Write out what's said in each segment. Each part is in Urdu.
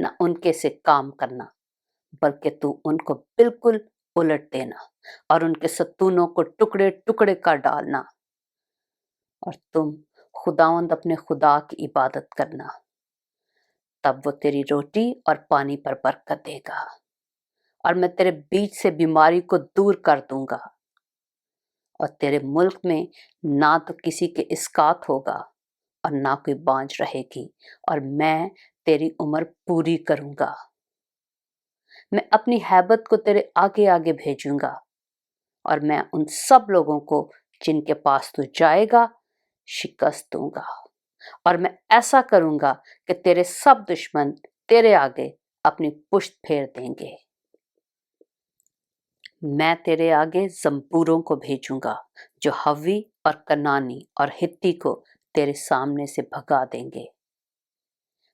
نہ ان کے سے کام کرنا، بلکہ تو ان کو بالکل الٹ دینا اور ان کے ستونوں کو ٹکڑے ٹکڑے کر ڈالنا، اور تم خداوند اپنے خدا کی عبادت کرنا، تب وہ تیری روٹی اور پانی پر برکت دے گا، اور میں تیرے بیچ سے بیماری کو دور کر دوں گا، اور تیرے ملک میں نہ تو کسی کے اسقات ہوگا اور نہ کوئی بانجھ رہے گی، اور میں تیری عمر پوری کروں گا۔ میں اپنی ہیبت کو تیرے آگے آگے بھیجوں گا، اور میں ان سب لوگوں کو جن کے پاس تو جائے گا شکست دوں گا، اور میں ایسا کروں گا کہ تیرے سب دشمن تیرے آگے اپنی پشت پھیر دیں گے۔ میں تیرے آگے زمبوروں کو بھیجوں گا جو ہوی اور کنانی اور ہتی کو تیرے سامنے سے بھگا دیں گے۔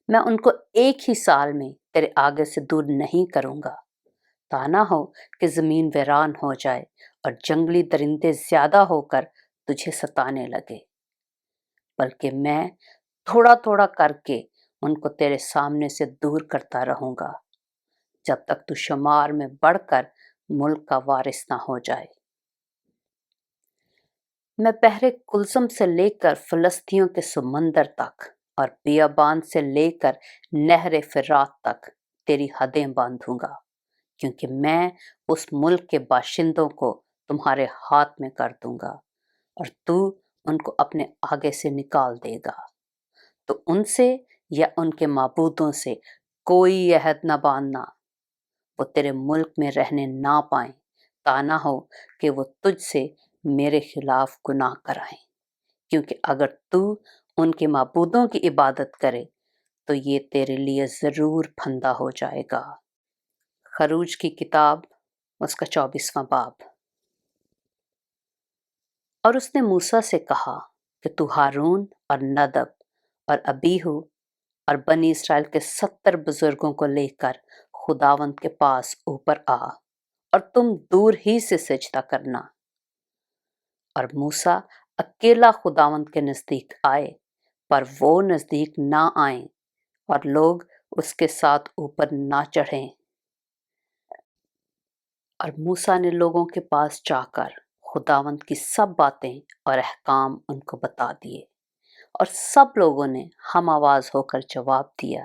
میں ان کو ایک ہی سال میں تیرے آگے سے دور نہیں کروں گا، تا نہ ہو کہ زمین ویران ہو جائے اور جنگلی درندے زیادہ ہو کر تجھے ستانے لگے، بلکہ میں تھوڑا تھوڑا کر کے ان کو تیرے سامنے سے دور کرتا رہوں گا، جب تک تو شمار میں بڑھ کر ملک کا وارث نہ ہو جائے۔ میں بحر کلثم سے لے کر فلسطینیوں کے سمندر تک اور بیابان سے لے کر نہر فرات تک تیری حدیں باندھوں گا، کیونکہ میں اس ملک کے باشندوں کو تمہارے ہاتھ میں کر دوں گا، اور تو ان کو اپنے آگے سے نکال دے گا۔ تو ان سے یا ان کے معبودوں سے کوئی عہد نہ باندھنا، وہ تیرے ملک میں رہنے نہ پائیں، تا نہ ہو کہ وہ تجھ سے میرے خلاف گناہ کرائیں، کیونکہ اگر تو ان کے معبودوں کی عبادت کرے تو یہ تیرے لیے ضرور پھندا ہو جائے گا۔ خروج کی کتاب اس کا 24واں باب۔ اور اس نے موسیٰ سے کہا کہ تو ہارون اور ندب اور ابیہو اور بنی اسرائیل کے 70 بزرگوں کو لے کر خداوند کے پاس اوپر آ، اور تم دور ہی سے سجدہ کرنا۔ اور موسیٰ اکیلا خداوند کے نزدیک آئے، پر وہ نزدیک نہ آئیں اور لوگ اس کے ساتھ اوپر نہ چڑھیں۔ اور موسیٰ نے لوگوں کے پاس جا کر خداوند کی سب باتیں اور احکام ان کو بتا دیے، اور سب لوگوں نے ہم آواز ہو کر جواب دیا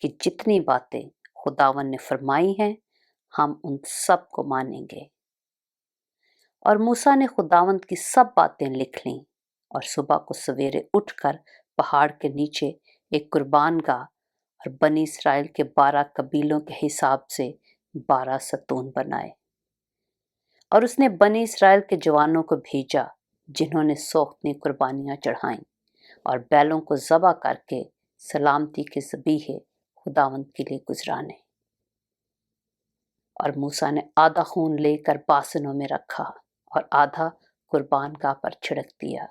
کہ جتنی باتیں خداوند نے فرمائی ہیں ہم ان سب کو مانیں گے۔ اور موسیٰ نے خداوند کی سب باتیں لکھ لیں، اور صبح کو سویرے اٹھ کر پہاڑ کے نیچے ایک قربان گاہ اور بنی اسرائیل کے 12 قبیلوں کے حساب سے 12 ستون بنائے۔ اور اس نے بنی اسرائیل کے جوانوں کو بھیجا جنہوں نے سوختنی قربانیاں چڑھائیں اور بیلوں کو ذبح کر کے سلامتی کے ذبیحے خداوند کے لیے گزرانے۔ اور موسیٰ نے آدھا خون لے کر باسنوں میں رکھا اور آدھا قربان گاہ پر چھڑک دیا۔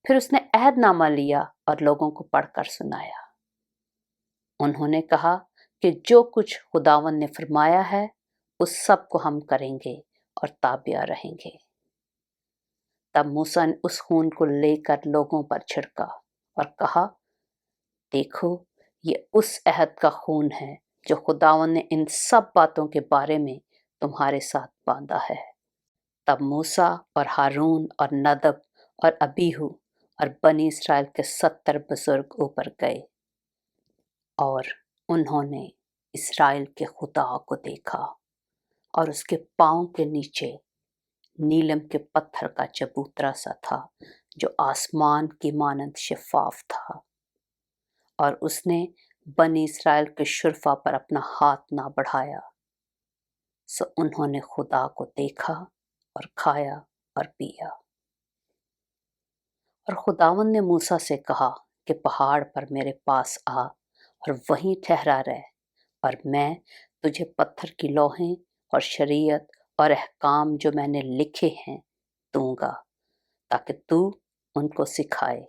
پھر اس نے عہد نامہ لیا اور لوگوں کو پڑھ کر سنایا۔ انہوں نے کہا کہ جو کچھ خداوند نے فرمایا ہے اس سب کو ہم کریں گے اور تابع رہیں گے۔ تب موسیٰ نے اس خون کو لے کر لوگوں پر چھڑکا اور کہا، دیکھو یہ اس عہد کا خون ہے جو خداوند نے ان سب باتوں کے بارے میں تمہارے ساتھ باندھا ہے۔ تب موسیٰ اور ہارون اور ندب اور ابیہو اور بنی اسرائیل کے 70 بزرگ اوپر گئے، اور انہوں نے اسرائیل کے خدا کو دیکھا، اور اس کے پاؤں کے نیچے نیلم کے پتھر کا چبوترا سا تھا جو آسمان کی مانند شفاف تھا، اور اس نے بنی اسرائیل کے شرفا پر اپنا ہاتھ نہ بڑھایا۔ سو انہوں نے خدا کو دیکھا اور کھایا اور پیا۔ اور خداوند نے موسیٰ سے کہا کہ پہاڑ پر میرے پاس آ اور وہیں ٹھہرا رہ، اور میں تجھے پتھر کی لوحیں اور شریعت اور احکام جو میں نے لکھے ہیں دوں گا، تاکہ تو ان کو سکھائے۔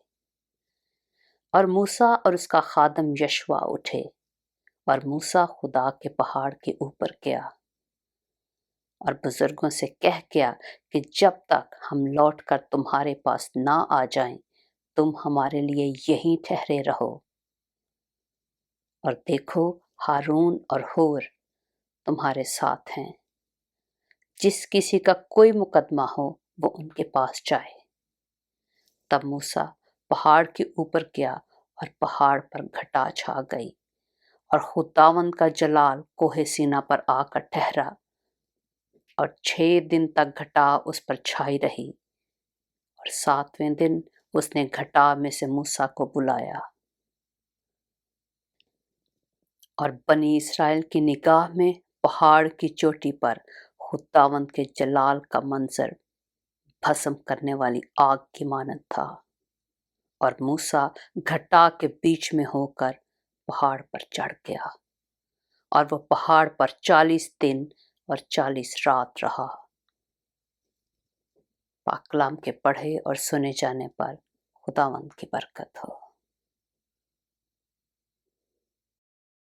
اور موسیٰ اور اس کا خادم یشوع اٹھے، اور موسیٰ خدا کے پہاڑ کے اوپر گیا اور بزرگوں سے کہہ گیا کہ جب تک ہم لوٹ کر تمہارے پاس نہ آ جائیں تم ہمارے لیے یہیں ٹھہرے رہو۔ اور دیکھو ہارون اور ہور تمہارے ساتھ ہیں، جس کسی کا کوئی مقدمہ ہو وہ ان کے پاس جائے۔ تب موسیٰ پہاڑ کے اوپر گیا اور پہاڑ پر گھٹا چھا گئی، اور خداوند کا جلال کوہ سینا پر آ کر ٹھہرا، اور 6 دن تک گھٹا اس پر چھائی رہی، اور 7ویں دن اس نے گھٹا میں سے موسیٰ کو بلایا۔ اور بنی اسرائیل کی نگاہ میں پہاڑ کی چوٹی پر خداوند کے جلال کا منظر بھسم کرنے والی آگ کی مانند تھا، اور موسیٰ گھٹا کے بیچ میں ہو کر پہاڑ پر چڑھ گیا، اور وہ پہاڑ پر 40 دن اور 40 رات رہا۔ پاک کلام کے پڑھے اور سنے جانے پر خداوند کی برکت ہو۔